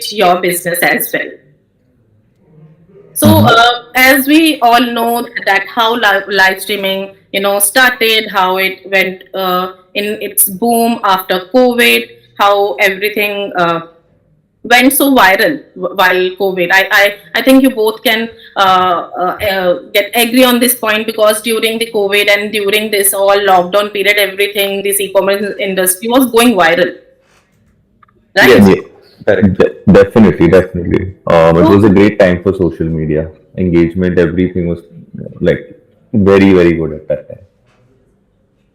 switch your business as well. So, as we all know that how live streaming, started, how it went in its boom after COVID, how everything went so viral while COVID. I think you both can get agree on this point, because during the COVID and during this all lockdown period, everything, this e-commerce industry was going viral, right? Yes, Yeah, correct. definitely, definitely. It was So a great time for social media engagement. Everything was like very, very good at that time.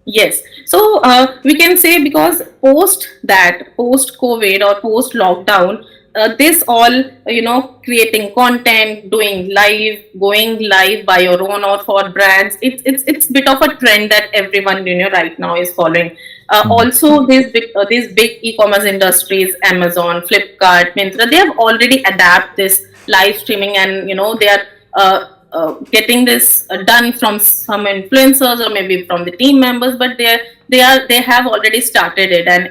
yes. So we can say, because post COVID or post lockdown, this all, creating content, doing live, going live by your own or for brands. It's bit of a trend that everyone, right now is following. Also, these big e-commerce industries, Amazon, Flipkart, Myntra, they have already adapted this live streaming, and they are getting this done from some influencers or maybe from the team members, but they have already started it, and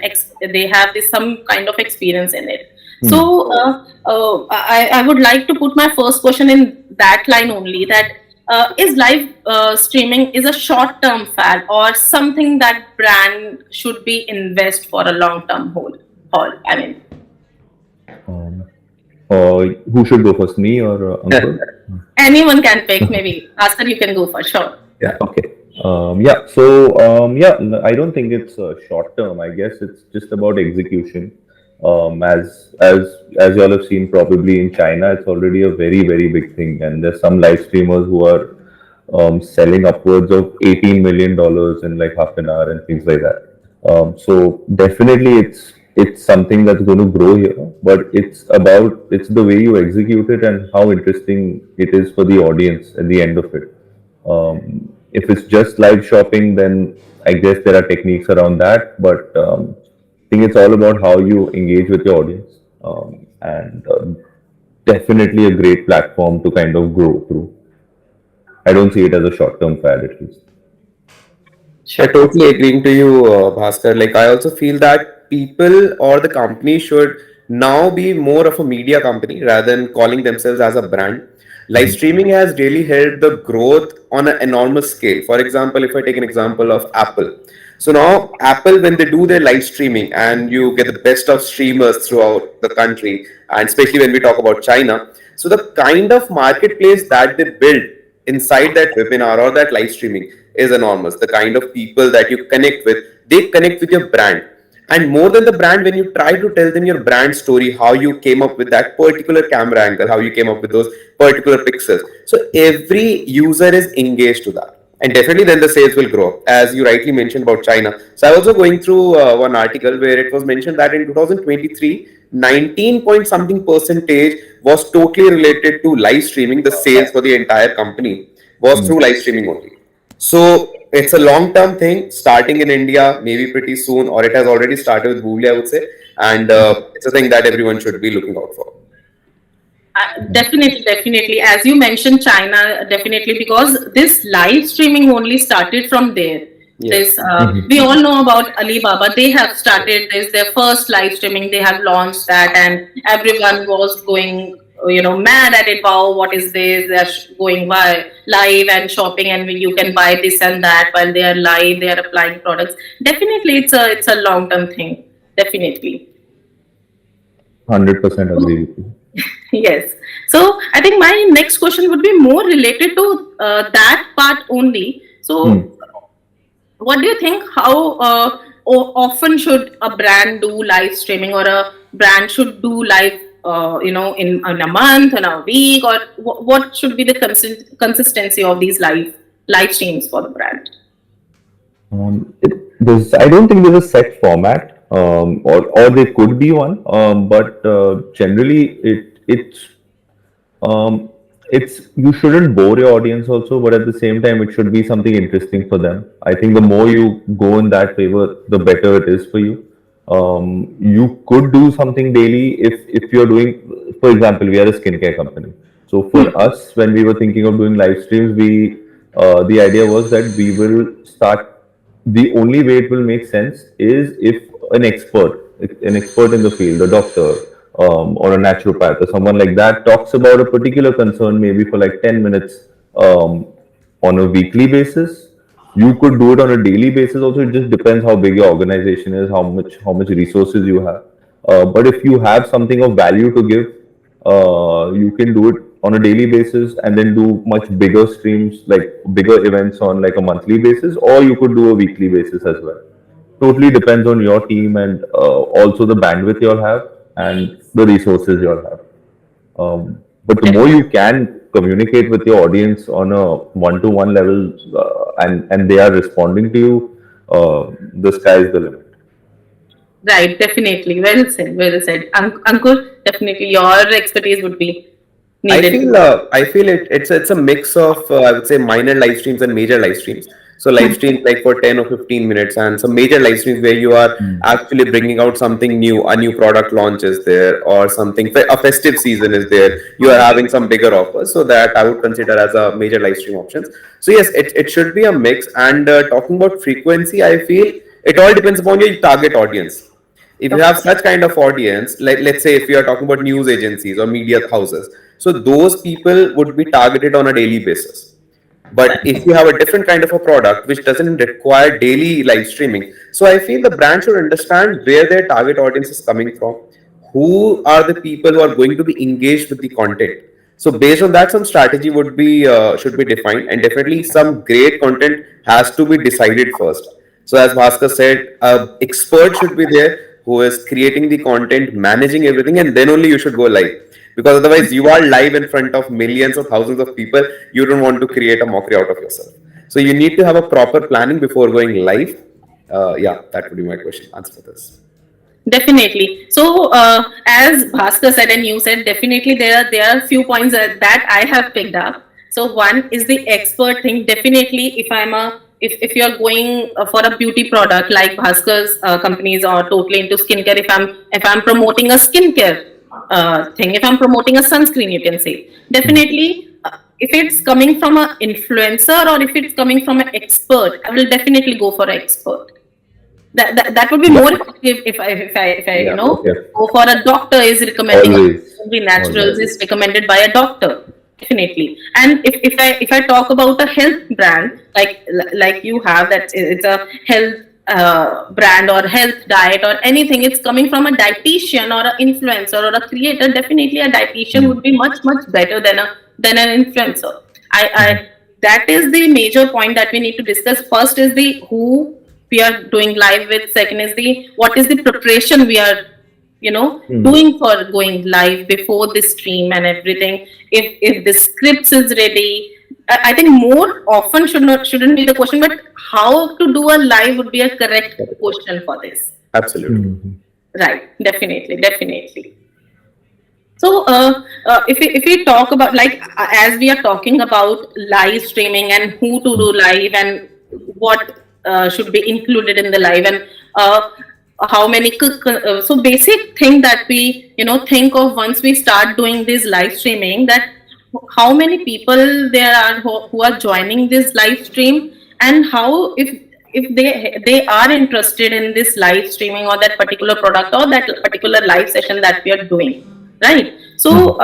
they have this some kind of experience in it. So I would like to put my first question in that line only, that is live streaming is a short term fad or something that brand should be invest for a long term hold, I mean. Um, who should go first, me or Ankur? Anyone can pick, maybe Askar, you can go for sure. Yeah. Okay. Yeah. So I don't think it's short term. I guess it's just about execution. As y'all have seen, probably in China, it's already a very very big thing, and there's some live streamers who are selling upwards of $18 million in like half an hour and things like that. So definitely, it's something that's going to grow here, but it's the way you execute it and how interesting it is for the audience at the end of it. If it's just live shopping, then I guess there are techniques around that. But I think it's all about how you engage with your audience, and definitely a great platform to kind of grow through. I don't see it as a short-term fad, at least. I Sure. totally agreeing to you, Bhaskar. Like, I also feel that people or the company should now be more of a media company rather than calling themselves as a brand. Live streaming has really helped the growth on an enormous scale. For example, if I take an example of Apple. So now Apple, when they do their live streaming and you get the best of streamers throughout the country, and especially when we talk about China, so the kind of marketplace that they build inside that webinar or that live streaming is enormous. The kind of people that you connect with, they connect with your brand. And more than the brand, when you try to tell them your brand story, how you came up with that particular camera angle, how you came up with those particular pixels. So every user is engaged to that. And definitely then the sales will grow up, as you rightly mentioned about China. So I was also going through one article where it was mentioned that in 2023, 19 point something percentage was totally related to live streaming. The sales for the entire company was through live streaming only. So it's a long-term thing starting in India, maybe pretty soon, or it has already started with Google, I would say. And it's a thing that everyone should be looking out for. Definitely, definitely. As you mentioned, China, definitely, because this live streaming only started from there. Yes. We all know about Alibaba. They have started this, their first live streaming. They have launched that, and everyone was going, mad at it. Wow, what is this? They're going by live and shopping, and you can buy this and that while they are live. They are applying products. Definitely, it's a long term thing. Definitely. 100% agree with you. Yes. So I think my next question would be more related to that part only. Hmm. So, what do you think? How often should a brand do live streaming, or a brand should do live, in a month, in a week, or what should be the consistency of these live streams for the brand? I don't think there's a set format, or there could be one, but generally um, it's you shouldn't bore your audience also, but at the same time, it should be something interesting for them. I think the more you go in that favor, the better it is for you. You could do something daily if you're doing, for example, we are a skincare company. So for us, when we were thinking of doing live streams, the idea was that we will start. The only way it will make sense is if an expert in the field, a doctor, or a naturopath or someone like that talks about a particular concern maybe for like 10 minutes on a weekly basis. You could do it on a daily basis also. It just depends how big your organization is, how much resources you have. But if you have something of value to give, you can do it on a daily basis and then do much bigger streams, like bigger events on like a monthly basis, or you could do a weekly basis as well. Totally depends on your team and also the bandwidth you'll have and the resources you'll have. But the more you can communicate with your audience on a one-to-one level, and they are responding to you, the sky is the limit. Right, definitely. Well said, well said. Ankur, definitely your expertise would be needed. I feel it's a mix of I would say minor live streams and major live streams. So live streams like for 10 or 15 minutes, and some major live streams where you are actually bringing out something new, a new product launch is there, or something a festive season is there. You are having some bigger offers, so that I would consider as a major live stream options. So yes, it should be a mix. And talking about frequency, I feel it all depends upon your target audience. If you have such kind of audience, like let's say if you are talking about news agencies or media houses, so those people would be targeted on a daily basis. But if you have a different kind of a product which doesn't require daily live streaming, so I feel the brand should understand where their target audience is coming from, who are the people who are going to be engaged with the content. So based on that, some strategy would be should be defined, and definitely some great content has to be decided first. So as Bhaskar said, expert should be there who is creating the content, managing everything, and then only you should go live. Because otherwise, you are live in front of millions or thousands of people. You don't want to create a mockery out of yourself. So you need to have a proper planning before going live. Yeah, that would be my question. Answer for this. Definitely. So, as Bhaskar said and you said, definitely there are few points that I have picked up. So, one is the expert thing. Definitely, if you're going for a beauty product like Bhaskar's companies are totally into skincare. If I'm promoting a skincare thing, if I'm promoting a sunscreen, you can say definitely. If it's coming from an influencer or if it's coming from an expert, I will definitely go for an expert. That would be Yeah, more effective if I Yeah. yeah, go for a doctor is recommending always, the naturals always. is recommended by a doctor, definitely. And if I talk about a health brand like you have, that it's a health brand or health diet or anything, it's coming from a dietitian or an influencer or a creator, definitely a dietitian would be much better than an influencer. I That is the major point that we need to discuss. First is the who we are doing live with. Second is the what is the preparation we are doing for going live before the stream and everything. If the scripts is ready, I think more often shouldn't be the question, but how to do a live would be a correct question for this. Absolutely. Right, definitely. So, if we talk about, like, as we are talking about live streaming and who to do live and what should be included in the live, and how many so basic thing that we think of once we start doing this live streaming, that how many people there are who are joining this live stream, and how if they are interested in this live streaming or that particular product or that particular live session that we are doing, right? So,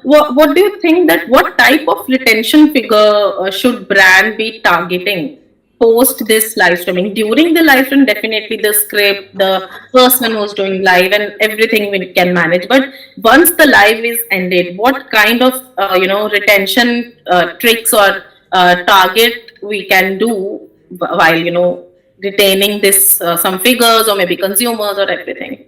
what do you think, that what type of retention figure should brand be targeting post this live streaming? During the live stream, definitely the script, the person who's doing live, and everything we can manage. But once the live is ended, what kind of retention tricks or target we can do while retaining this some figures or maybe consumers or everything?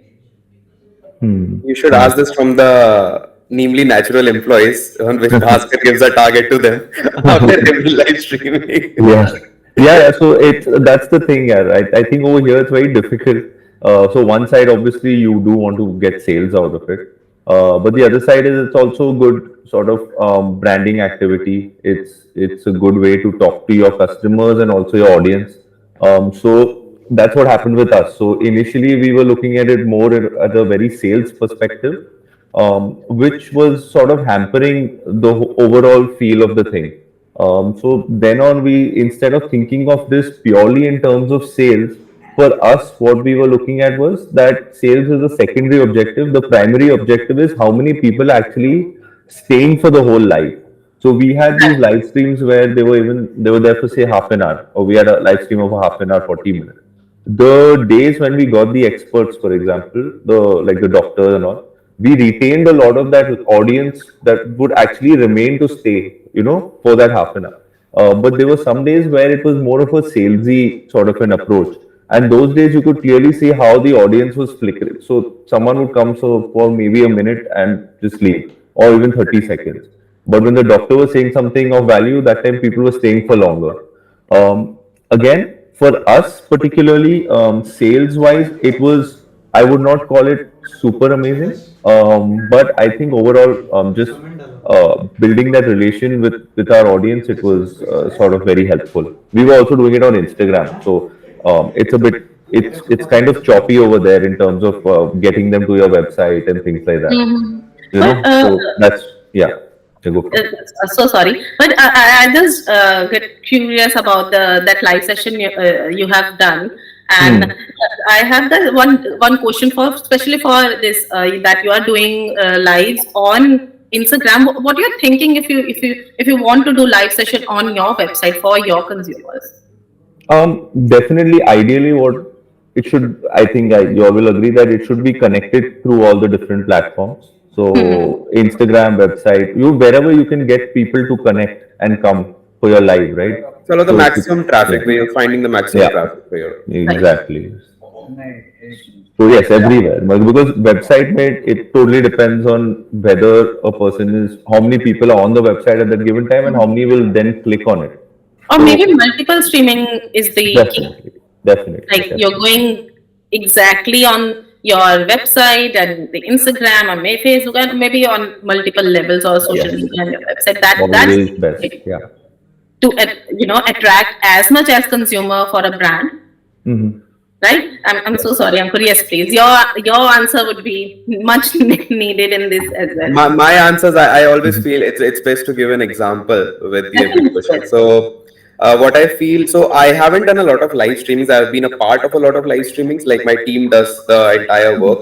You should ask this from the namely natural employees on which Bhaskar gives a target to them after every live streaming. Yeah, yeah. So it's that's the thing, yeah. Right. I think over here it's very difficult. So one side, obviously, you do want to get sales out of it, but the other side is it's also good sort of branding activity. It's a good way to talk to your customers and also your audience. So that's what happened with us. So initially, we were looking at it more at a very sales perspective, which was sort of hampering the overall feel of the thing. So then on, we instead of thinking of this purely in terms of sales, for us, what we were looking at was that sales is a secondary objective. The primary objective is how many people actually staying for the whole life. So we had these live streams where they were there for say half an hour, or we had a live stream of a half an hour, 40 minutes. The days when we got the experts, for example, the like the doctors and all, we retained a lot of that audience that would actually remain to stay, for that half an hour. But there were some days where it was more of a salesy sort of an approach. And those days you could clearly see how the audience was flickering. So someone would come so for maybe a minute and just leave, or even 30 seconds. But when the doctor was saying something of value, that time people were staying for longer. Again, for us particularly, sales wise, it was, I would not call it super amazing. But I think overall, just building that relation with our audience, it was sort of very helpful. We were also doing it on Instagram, so it's a bit it's kind of choppy over there in terms of getting them to your website and things like that. Mhm. But So that's yeah. Yeah, go for it. so sorry, but I just get curious about the that live session you have done, and Hmm. I have the one question for especially for this that you are doing lives on Instagram. What you're thinking if you want to do live session on your website for your consumers? Definitely, ideally, what it should, I think you all will agree that it should be connected through all the different platforms. Hmm. So, Instagram, website, wherever you can get people to connect and come for your live, right? So the So, if you, maximum yeah, traffic where you're finding the maximum yeah, traffic for your. Right. exactly. So, yes, everywhere. But because website made, it totally depends on whether a person is, how many people are on the website at that given time and how many will then click on it. Or So, maybe multiple streaming is the key. definitely, definitely, Like you're definitely. going exactly on your website and the Instagram or maybe Facebook and maybe on multiple levels or social Yes, media on your website. That's always the best. way Yeah. to attract as much as consumer for a brand, Hmm. right? I'm so Yes. sorry, Ankur. Yes, please. Your answer would be much needed in this as well. My answers, I always feel it's best to give an example with the every Definitely, question. yes. So what I feel, so I haven't done a lot of live streamings. I've been a part of a lot of live streamings. Like my team does the entire work.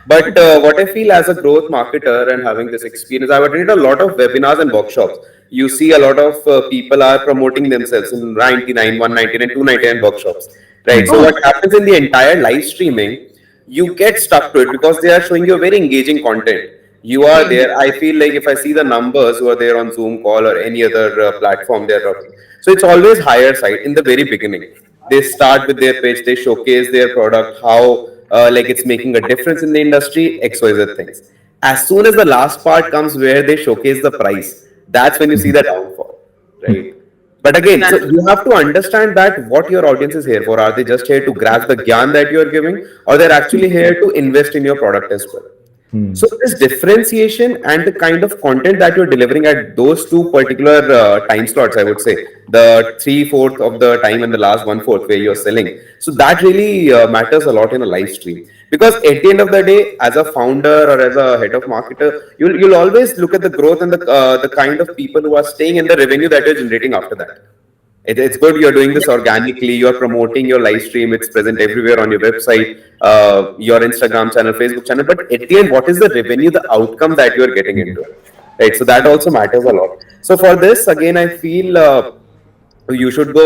But what I feel as a growth marketer and having this experience, I've attended a lot of webinars and workshops. You see a lot of people are promoting themselves in 99, 199, 299 workshops, right? So Oh. what happens in the entire live streaming, you get stuck to it because they are showing you a very engaging content. You are Hmm. there. I feel like if I see the numbers who are there on Zoom call or any other platform they're talking, so it's always higher side in the very beginning. They start with their pitch, they showcase their product, how like it's making a difference in the industry, XYZ things. As soon as the last part comes where they showcase the price, that's when you see the downfall, right? But again, so Right. you have to understand that what your audience is here for. Are they just here to grasp the gyan that you are giving, or they're actually here to invest in your product as well? Hmm. So this differentiation and the kind of content that you're delivering at those two particular time slots, I would say, the 3/4 of the time and the last 1/4 where you're selling. So that really matters a lot in a live stream, because at the end of the day, as a founder or as a head of marketer, you'll always look at the growth and the kind of people who are staying and the revenue that you're generating after that. It's good you're doing this organically. You're promoting your live stream. It's present everywhere on your website, your Instagram channel, Facebook channel. But at the end, what is the revenue, the outcome that you're getting into it? Right. So that also matters a lot. So for this, again, I feel you should go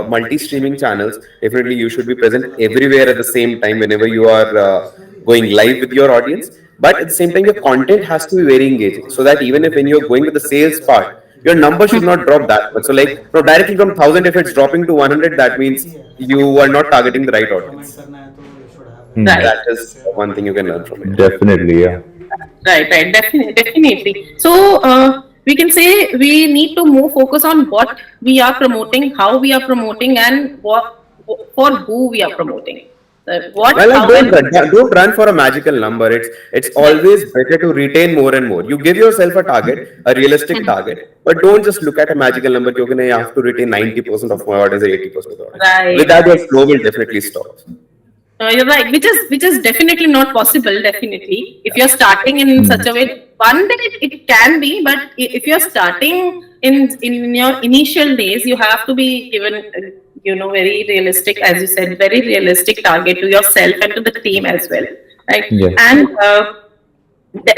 multi-streaming channels. Definitely, you should be present everywhere at the same time whenever you are going live with your audience. But at the same time, your content has to be very engaging, so that even if when you're going with the sales part, your number should not drop that much. So like, no, directly from 1,000, if it's dropping to 100, that means you are not targeting the right audience. Hmm. Right. That is one thing you can learn from here. Definitely, yeah. Right. Definitely. So we can say we need to more focus on what we are promoting, how we are promoting, and what for who we are promoting. What, Well, like, how, and don't run for a magical number. It's yes. always better to retain more and more. You give yourself a target, a realistic target, but don't just look at a magical number. You're gonna have to retain 90% of my audience or 80% of the audience. With Right. that, your flow will definitely stop. You're right, which is definitely not possible. Definitely, if you're starting in Hmm. such a way, one day it can be, but if you're starting in your initial days, you have to be given very realistic, as you said, very realistic target to yourself and to the team as well, right? Yes. And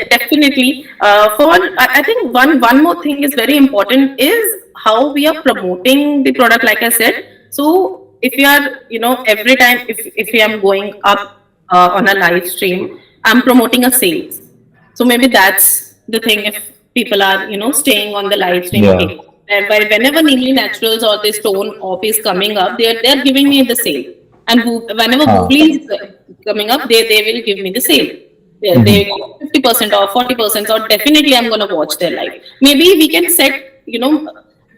definitely, for I think one more thing is very important is how we are promoting the product. Like I said, so if you are, every time if I am going up on a live stream, I'm promoting a sales. So maybe that's the thing. If people are, staying on the live stream, Yeah. okay, and whenever Nearly Naturals or this Stone Op is coming up, they're giving me the sale, and whenever Ah. Boogli is coming up, they will give me the sale. They Mhm. 50% or 40%, or definitely I'm gonna watch their live. Maybe we can set,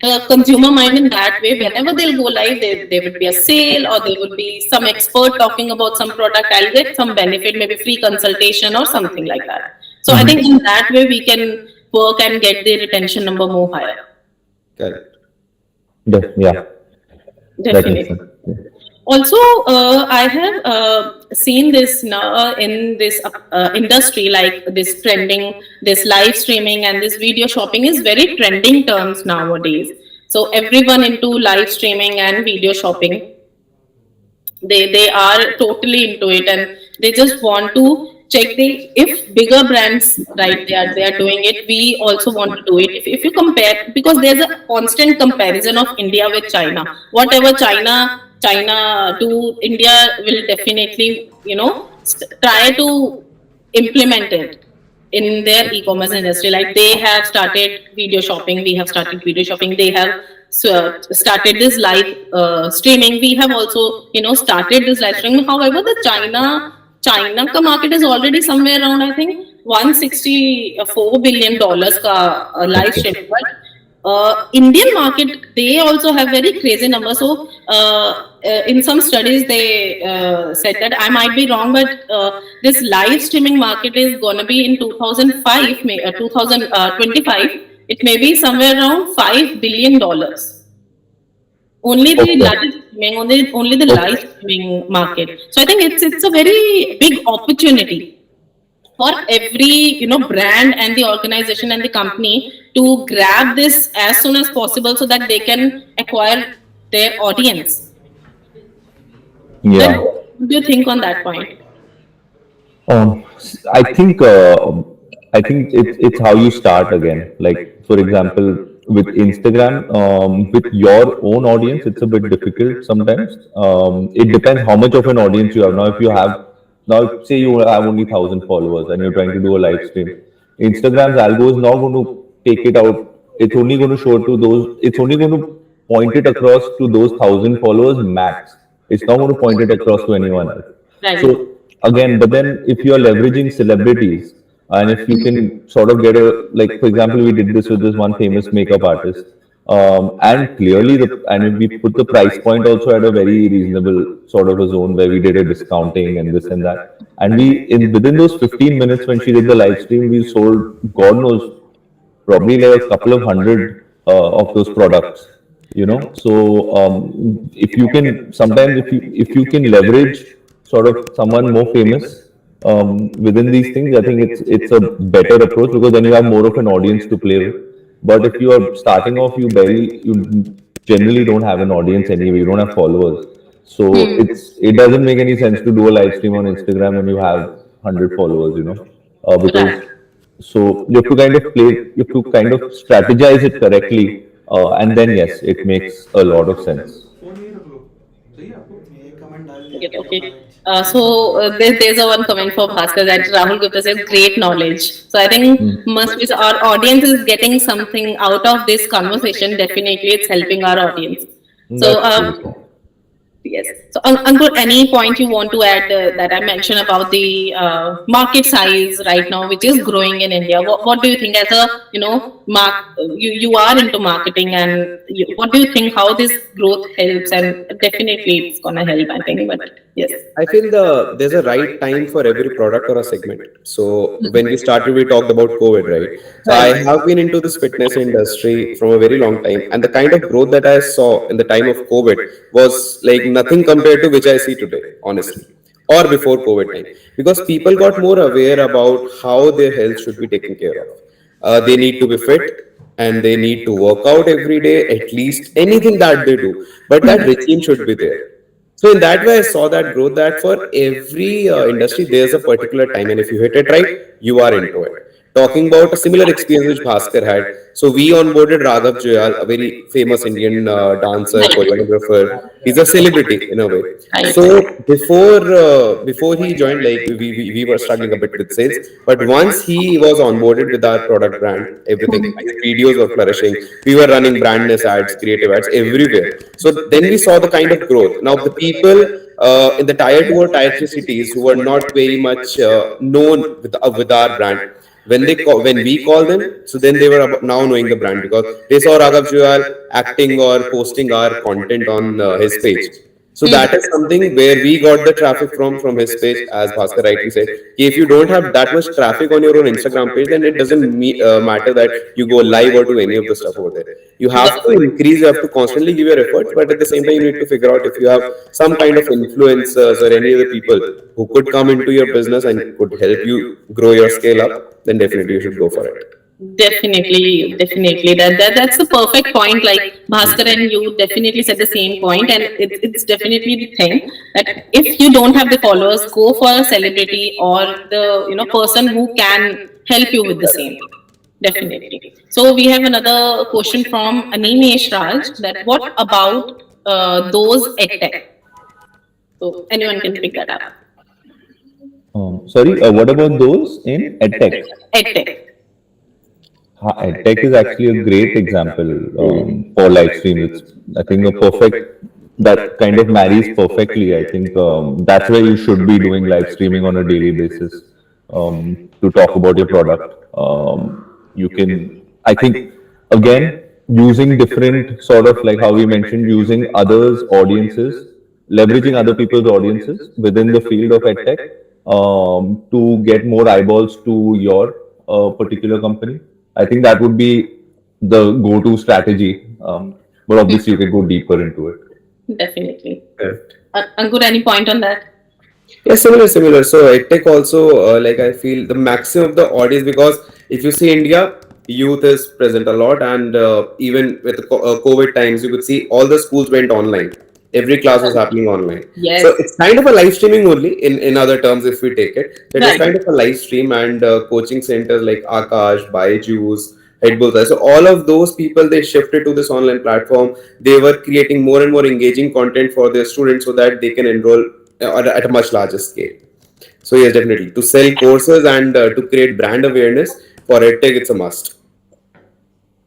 the consumer mind in that way. Whenever they'll go live, there would be a sale, or there would be some expert talking about some product. I'll get some benefit, maybe free consultation or something like that. So I think in that way we can work and get the retention number more higher. Correct. Yeah, that makes Definitely. sense. Yeah. Also, I have seen this now in this industry, like this trending, this live streaming and this video shopping is very trending terms nowadays. So everyone into live streaming and video shopping, they are totally into it, and they just want to check the if bigger brands, right, they are doing it, we also want to do it. If you compare, because there's a constant comparison of India with China. Whatever China do, India will definitely, try to implement it in their e-commerce industry. Like they have started video shopping, we have started video shopping. They have started this live streaming. We have also, started this live streaming. However, the China ka market is already somewhere around, I think, $164 billion ka live Okay. streaming. But Indian market, they also have very crazy numbers. So, in some studies, they said that, I might be wrong, but this live streaming market is going to be in 2005, 2025. It may be somewhere around $5 billion. Only the Okay. live streaming, only the live Okay. streaming market. So I think it's a very big opportunity for every, brand and the organization and the company to grab this as soon as possible so that they can acquire their audience. Then Yeah. what do you think on that point? I think it's how you start again. Like for example, with Instagram, with your own audience, it's a bit difficult sometimes. It depends how much of an audience you have. Now, if you have now, say you have only 1,000 followers and you're trying to do a live stream, Instagram's algo is not going to take it out. It's only going to show it to those. It's only going to point it across to those 1,000 followers max. It's not going to point it across to anyone else. Right. So again, but then if you are leveraging celebrities and if you can sort of get a, like for example, we did this with this one famous makeup artist, and clearly and we put the price point also at a very reasonable sort of a zone where we did a discounting and this and that, and we in within those 15 minutes when she did the live stream, we sold God knows probably like a couple of hundred of those products, so if you can sometimes if you can leverage sort of someone more famous within these things, I think it's a better approach because then you have more of an audience to play with. But if you are starting off, you generally don't have an audience anyway, you don't have followers, so it doesn't make any sense to do a live stream on Instagram when you have 100 followers, because Right. so you have to kind of play, you have to kind of strategize it correctly, and then yes, it makes a lot of sense. Okay. There's a one comment for Bhaskar that Rahul Gupta says great knowledge. So I think must be our audience is getting something out of this conversation. Definitely, it's helping our audience. So That's true. yes. So Ankur, any point you want to add that I mentioned about the market size right now, which is growing in India? What do you think as a, you are into marketing, and what do you think how this growth helps? And definitely it's gonna help, I think. But yes. I feel there's a right time for every product or a segment. So when we started, we talked about COVID, right? So I Right. have been into this fitness industry from a very long time, and the kind of growth that I saw in the time of COVID was like nothing compared to which I see today, honestly, or before COVID time, because people got more aware about how their health should be taken care of. They need to be fit. and they need to work out every day, at least anything that they do. But that regime should be there. So in that way, I saw that growth that for every industry, there's a particular time, and if you hit it right, you are into it. Talking about a similar experience which Bhaskar had, so we onboarded Raghav Juyal, a very famous Indian dancer, choreographer. He's a celebrity in a way. So before he joined, like we were struggling a bit with sales, but once he was onboarded with our product brand, everything, his videos were flourishing. We were running brandness ads, creative ads everywhere. So then we saw the kind of growth. Now the people in the tier two or tier three cities who were not very much known with our brand, when we call them, so then they were now knowing the brand because they saw Raghav Juyal acting or posting our content on his page. So that is something where we got the traffic from his page, as Bhaskar rightly said. If you don't have that much traffic on your own Instagram page, then it doesn't matter that you go live or do any of the stuff over there. You have to increase, you have to constantly give your efforts, but at the same time, you need to figure out if you have some kind of influencers or any other people who could come into your business and could help you grow your scale up, then definitely you should go for it. Definitely, definitely. That's a perfect point. Like Bhaskar and you definitely said the same point, and it's definitely the thing that if you don't have the followers, go for a celebrity or the person who can help you with the same. Definitely. So we have another question from Animesh Raj. That what about those edtech? So anyone can pick that up. Sorry, what about those in edtech? Edtech. EdTech is actually a great example for live stream. It's, I think, a perfect, that kind of marries perfectly. I think that's where you should be doing live streaming on a daily basis to talk about your product. You can, I think, again, using different sort of, like how we mentioned, using others' audiences, leveraging other people's audiences within the field of EdTech to get more eyeballs to your particular company. I think that would be the go-to strategy. But obviously, you can go deeper into it. Definitely. Correct. Ankur, any point on that? Yeah, similar. So EdTech also, like I feel the maximum of the audience, because if you see India, youth is present a lot, and even with the COVID times, you could see all the schools went online. Every class was happening online. Yes. So it's kind of a live streaming only. In other terms, if we take it, so it is Right. kind of a live stream, and coaching centers like Akash, Byju's, Red Bull. So all of those people, they shifted to this online platform. They were creating more and more engaging content for their students so that they can enroll at a much larger scale. So yes, definitely to sell courses and to create brand awareness for EdTech, it's a must.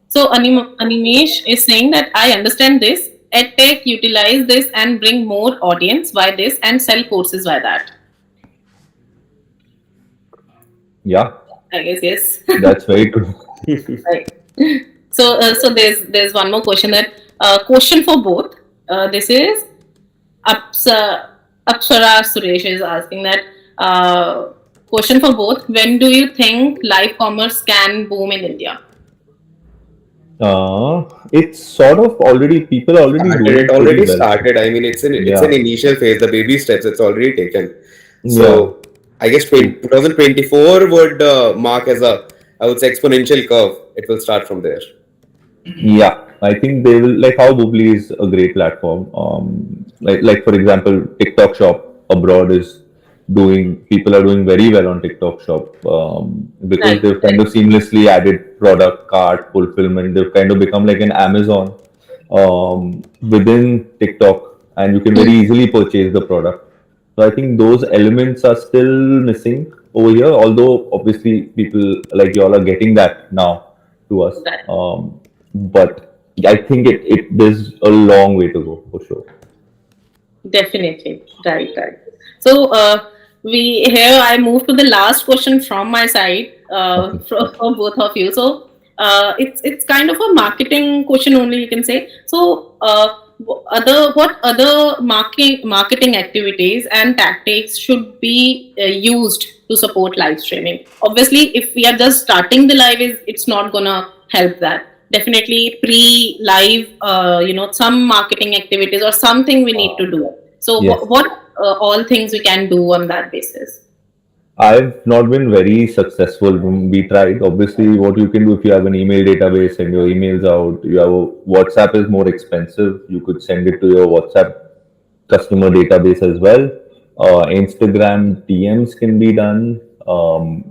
So Animesh is saying that I understand this. EdTech utilize this and bring more audience by this and sell courses by that. Yeah, I guess yes. that's very true. Right. So there's one more question that question for both. This is Apsa, Apsara Suresh is asking that question for both. When do you think live commerce can boom in India? It's sort of already, people are already Started. doing It it pretty already well. started. I mean, it's an Yeah, initial phase. The baby steps. It's already taken. yeah. So I guess 2024 would mark as a, I would say, exponential curve. It will start from there. Yeah, I think they will, like how Boobly is a great platform. Like for example, TikTok Shop abroad is doing, people are doing very well on TikTok Shop because Right. they've kind of seamlessly added product cart fulfillment. They've kind of become like an Amazon within TikTok, and you can very easily purchase the product. So I think those elements are still missing over here. Although obviously people like y'all are getting that now to us. Right. But I think it there's a long way to go for sure. Definitely. Right, right. So we here I move to the last question from my side Okay. for both of you. So it's kind of a marketing question only, you can say. So what other marketing activities and tactics should be used to support live streaming? Obviously, if we are just starting the live, it's not gonna help that. Definitely pre-live, some marketing activities or something we need to do. So Yes. what all things we can do on that basis? I've not been very successful. We tried. Obviously, what you can do if you have an email database and your emails out, you have WhatsApp is more expensive. You could send it to your WhatsApp customer database as well. Instagram DMs can be done.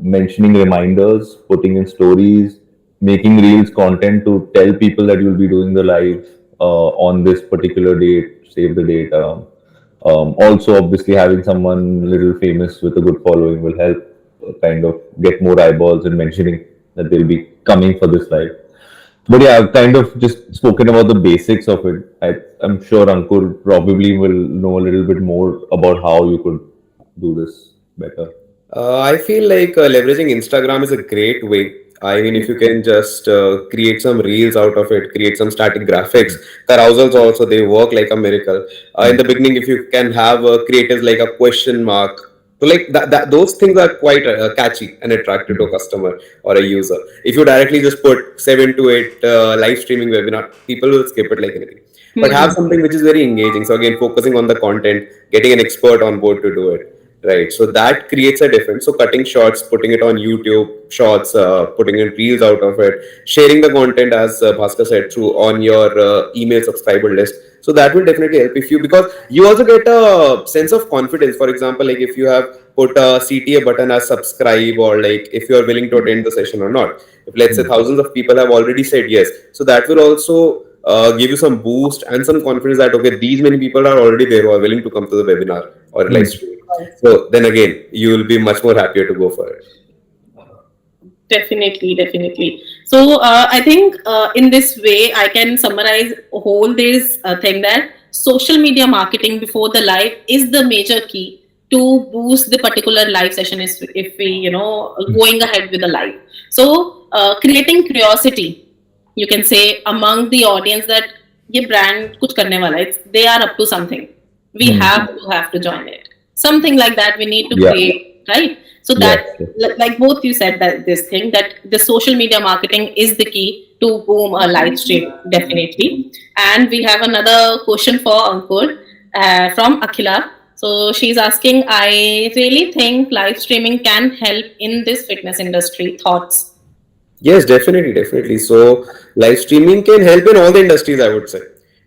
Mentioning reminders, putting in stories, making reels content to tell people that you'll be doing the live on this particular date. Save the date. Also, obviously, having someone little famous with a good following will help kind of get more eyeballs and mentioning that they'll be coming for this live. But yeah, I've kind of just spoken about the basics of it. I'm sure Ankur probably will know a little bit more about how you could do this better. I feel like leveraging Instagram is a great way. I mean, if you can just create some reels out of it, create some static graphics, carousels also, they work like a miracle. In the beginning, if you can have creatives like a question mark, so like those things are quite catchy and attractive to a customer or a user. If you directly just put 7 to 8 live streaming webinar, people will skip it like anything. But have something which is very engaging. So again, focusing on the content, getting an expert on board to do it. Right. So that creates a difference. So cutting shots, putting it on YouTube shorts, putting in reels out of it, sharing the content as Bhaskar said through on your email subscriber list. So that will definitely help if you because you also get a sense of confidence. For example, like if you have put a CTA button as subscribe or like if you are willing to attend the session or not. If let's say thousands of people have already said yes, so that will also give you some boost and some confidence that okay, these many people are already there who are willing to come to the webinar or live stream. So then again, you will be much more happier to go for it. Definitely, definitely. So I think in this way, I can summarize whole this thing that social media marketing before the live is the major key to boost the particular live session. Is if we going ahead with the live. So creating curiosity, you can say among the audience that ये brand कुछ करने वाला है. They are up to something. We have to join it. Something like that we need to Yeah. create, right? So Yes. that like both you said that this thing that the social media marketing is the key to boom a live stream definitely. And we have another question for Ankur from Akhila. So she's asking, I really think live streaming can help in this fitness industry. Thoughts? Yes, definitely, definitely. So live streaming can help in all the industries, I would say.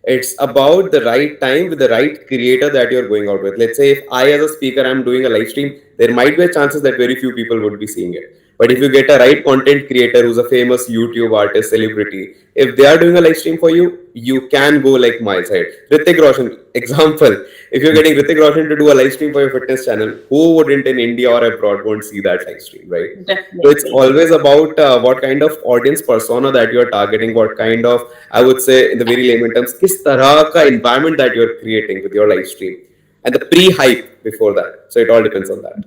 It's about the right time with the right creator that you're going out with. Let's say if I as a speaker I'm doing a live stream, there might be a chances that very few people would be seeing it. But if you get a right content creator who's a famous YouTube artist, celebrity, if they are doing a live stream for you, you can go like miles ahead. Ritik Roshan, example, if you're getting Ritik Roshan to do a live stream for your fitness channel, who wouldn't in India or abroad won't see that live stream, right? So it's Definitely. always about what kind of audience persona that you're targeting, what kind of, I would say in the very layman terms, kis tarah ka environment that you're creating with your live stream and the pre-hype before that. So it all depends on that.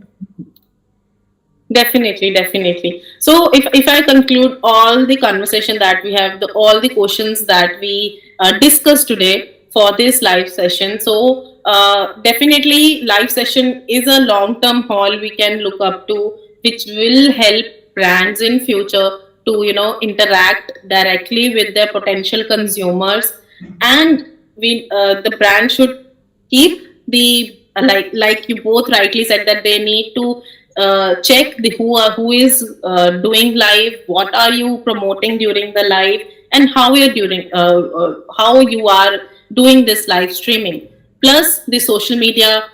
Definitely, definitely. So if I conclude all the conversation that we have, all the questions that we discussed today for this live session. So definitely, live session is a long term haul we can look up to, which will help brands in future to interact directly with their potential consumers, and we the brand should keep the like you both rightly said that they need to check the who is doing live, what are you promoting during the live, and how you are doing this live streaming, plus the social media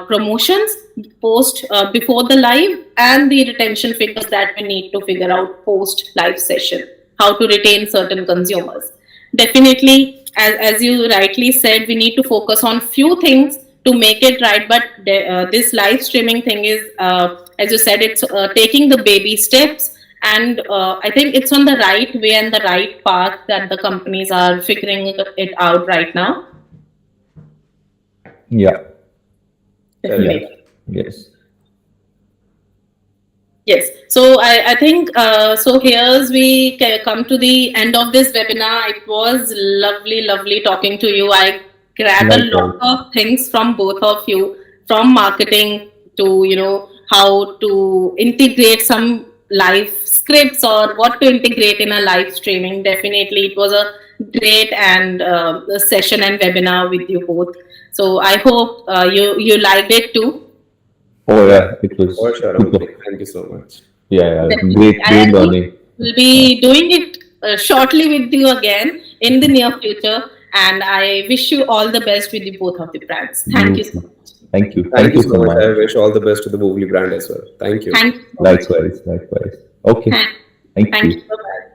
promotions post before the live, and the retention figures that we need to figure out post live session, how to retain certain consumers. Definitely, as you rightly said, we need to focus on few things to make it right. But this live streaming thing is, as you said, it's taking the baby steps, and I think it's on the right way and the right path that the companies are figuring it out right now. Yeah. Yeah. Definitely. Yes. Yes. So I think so. Here's we come to the end of this webinar. It was lovely, lovely talking to you. I grabbed a lot Likewise. of things from both of you, from marketing to how to integrate some live scripts or what to integrate in a live streaming. Definitely, it was a great and session and webinar with you both. So I hope you liked it too. Oh Yeah, yeah, it was for sure, super. Amrut. Thank you so much. Yeah, yeah, Definitely. great, great And learning. we'll be doing it shortly with you again in the near future. And I wish you all the best with the both of the brands. Thank You you so too. much. Thank Thank you you so so much. much. I wish all the best to the Boogli brand as well. Thank you. Thank you so much. Likewise, likewise. Okay, Thank, thank thank you. you. Bye bye.